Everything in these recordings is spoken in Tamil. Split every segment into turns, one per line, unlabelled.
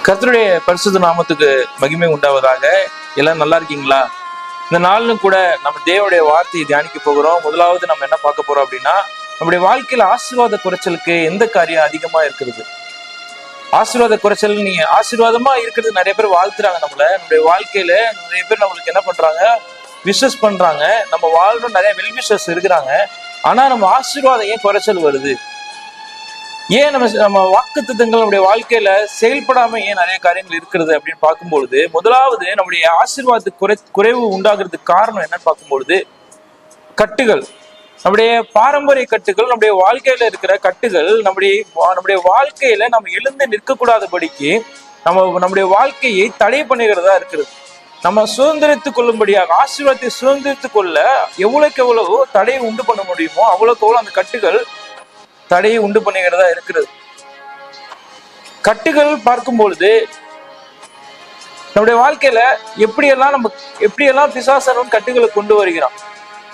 கர்த்தருடைய பரிசுத்த நாமத்துக்கு மகிமை உண்டாவதாக. எல்லாம் நல்லா இருக்கீங்களா? இந்த நாளும் கூட நம்ம தேவனுடைய வார்த்தையை தியானிக்க போகிறோம். முதலாவது நம்ம என்ன பார்க்க போறோம் அப்படின்னா, நம்முடைய வாழ்க்கையில ஆசீர்வாத குறைச்சலுக்கு எந்த காரியம் அதிகமா இருக்கிறது? ஆசீர்வாத குறைச்சல், நீங்க ஆசீர்வாதமா இருக்கிறது நிறைய பேர் வாழ்த்துறாங்க. நம்முடைய வாழ்க்கையில நிறைய பேர் நம்மளுக்கு என்ன பண்றாங்க, விஷஸ் பண்றாங்க. நம்ம வாழ்றோம், நிறைய வெல்விஷஸ் இருக்கிறாங்க. ஆனா நம்ம ஆசீர்வாதம் ஏன் குறைச்சல் வருது? ஏன் நம்ம வாக்குத்தத்தங்கள் நம்முடைய வாழ்க்கையில செயல்படாம ஏன் நிறைய காரியங்கள் இருக்கிறது அப்படின்னு பார்க்கும்பொழுது, முதலாவது நம்முடைய ஆசீர்வாதத்துக்கு குறைவு உண்டாகிறதுக்கு காரணம் என்னன்னு பார்க்கும்பொழுது, கட்டுகள், நம்முடைய பாரம்பரிய கட்டுகள், நம்முடைய வாழ்க்கையில இருக்கிற கட்டுகள் நம்முடைய வாழ்க்கையில நம்ம எழுந்து நிற்கக்கூடாதபடிக்கு நம்முடைய வாழ்க்கையை தடை பண்ணுகிறதா இருக்கிறது. நம்ம சுதந்திரத்துக் கொள்ளும்படியாக, ஆசீர்வாதத்தை சுதந்திரத்துக் கொள்ள எவ்வளவுக்கு எவ்வளவு தடையை உண்டு பண்ண முடியுமோ அவ்வளவுக்கு எவ்வளவு அந்த கட்டுகள் தடையை உண்டு பண்ணுகிறதா இருக்கிறது. கட்டுகள் பார்க்கும் பொழுது நம்முடைய வாழ்க்கையில எப்படியெல்லாம் பிசாசன் கட்டுகளை கொண்டு வருகிறான்,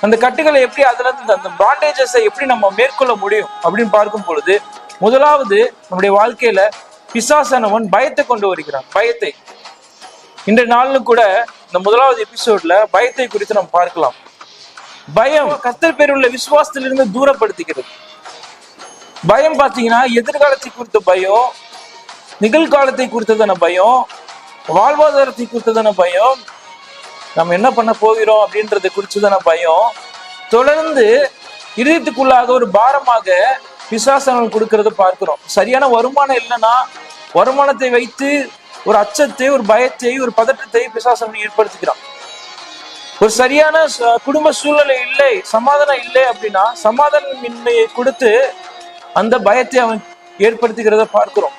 அந்த கட்டுகளை எப்படி, அதுல இருந்து அந்த பாண்டேஜஸை எப்படி நம்ம மேற்கொள்ள முடியும் அப்படின்னு பார்க்கும் பொழுது, முதலாவது நம்முடைய வாழ்க்கையில பிசாசனவன் பயத்தை கொண்டு வருகிறான். பயத்தை இன்றைய நாளிலும் கூட இந்த முதலாவது எபிசோட்ல பயத்தை குறித்து நம்ம பார்க்கலாம். பயம் கர்த்தர் பேருள்ள விசுவாசத்திலிருந்து தூரப்படுத்துகிறது. பயம் பார்த்தீங்கன்னா எதிர்காலத்தை குறித்த பயம், நிகழ்காலத்தை குறித்ததான பயம், வாழ்வாதாரத்தை குறித்ததான பயம், நம்ம என்ன பண்ண போகிறோம் அப்படின்றத குறிச்சதான பயம், தொடர்ந்து இதயத்துக்குள்ளாக ஒரு பாரமாக பிசாசனம் கொடுக்கறத பார்க்கிறோம். சரியான வருமானம் இல்லைன்னா வருமானத்தை வைத்து ஒரு அச்சத்தை, ஒரு பயத்தை, ஒரு பதற்றத்தை பிசாசனம் ஏற்படுத்திக்கிறான். ஒரு சரியான குடும்ப சூழ்நிலை இல்லை, சமாதானம் இல்லை அப்படின்னா சமாதானமின்மையை கொடுத்து அந்த பயத்தை அவன் ஏற்படுத்துகிறத பார்க்கிறோம்.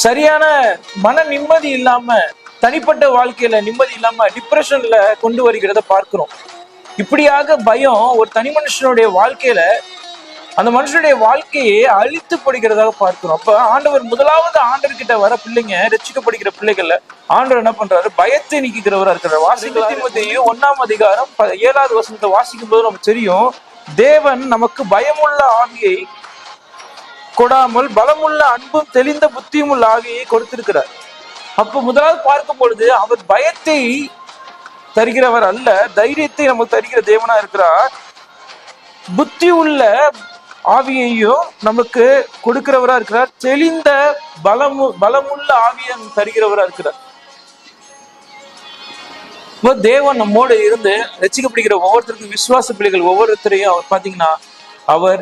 சரியான மன நிம்மதி இல்லாம, தனிப்பட்ட வாழ்க்கையில நிம்மதி இல்லாம டிப்ரெஷன்ல கொண்டு வருகிறத பார்க்கிறோம். இப்படியாக பயம் ஒரு தனி மனுஷனுடைய வாழ்க்கையில அந்த மனுஷனுடைய வாழ்க்கையை அழித்து படுகிறதாக பார்க்கிறோம். அப்ப ஆண்டவர் முதலாவது ஆண்டவர்கிட்ட வர பிள்ளைங்க, ரட்சிக்கப்படுகிற பிள்ளைகள்ல ஆண்டவர் என்ன பண்றாரு, பயத்தை நீக்கிறவரா இருக்கிறார். வாசிக்கும் 1 அதிகாரம் 7வது வசனத்தை வாசிக்கும் போது நமக்கு தெரியும், தேவன் நமக்கு பயமுள்ள ஆவியை கொடாமல் பலமுள்ள அன்பும் தெளிந்த புத்தியும் உள்ள ஆவியை கொடுத்திருக்கிறார். அப்ப முதலாவது பார்க்கும் பொழுது அவர் பயத்தை தருகிறவர் அல்ல, தைரியத்தை நமக்கு தருகிற தேவனா இருக்கிறார். புத்தி உள்ள ஆவியையும் நமக்கு கொடுக்கிறவரா இருக்கிறார். தெளிந்த பலமுள்ள ஆவியை தருகிறவரா இருக்கிறார். தேவன் நம்மோடு இருந்து ரட்சிக்கப்படுகிற ஒவ்வொருத்தருக்கும், விசுவாச பிள்ளைகள் ஒவ்வொருத்தரையும் அவர் பாத்தீங்கன்னா அவர்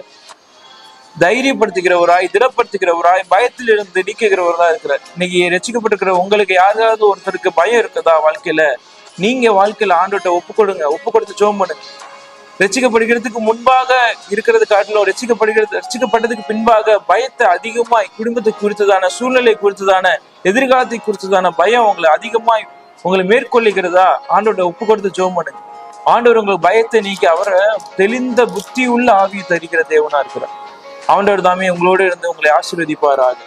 தைரியப்படுத்துகிறவராய், திடப்படுத்துகிறவராய், பயத்தில் இருந்து நீக்குகிறவரா இருக்கிறார். இன்னைக்கு ரட்சிக்கப்பட்டிருக்கிற உங்களுக்கு யாராவது ஒருத்தருக்கு பயம் இருக்குதா வாழ்க்கையில? நீங்க வாழ்க்கையில ஆண்டவர்கிட்ட ஒப்பு கொடுத்து ஜெபம் பண்ணுங்க. ரட்சிக்கப்படுகிறதுக்கு முன்பாக இருக்கிறது காட்டிலும் ரட்சிக்கப்பட்டதுக்கு பின்பாக பயத்தை அதிகமாய், குடும்பத்தை குறித்ததான, சூழ்நிலை குறித்ததான, எதிர்காலத்தை குறித்ததான பயம் உங்களை மேற்கொள்ளுகிறதா? ஆண்டவர்கிட்ட ஒப்பு கொடுத்து ஜெபம் பண்ணுங்க. ஆண்டவர் உங்களுக்கு பயத்தை நீக்கி அவரை தெளிந்த புத்தி உள்ள ஆவியை தருகிற தேவனா இருக்கிறார். ஆண்டவர் தாமே உங்களோடு இருந்து உங்களை ஆசீர்வதிப்பாராக.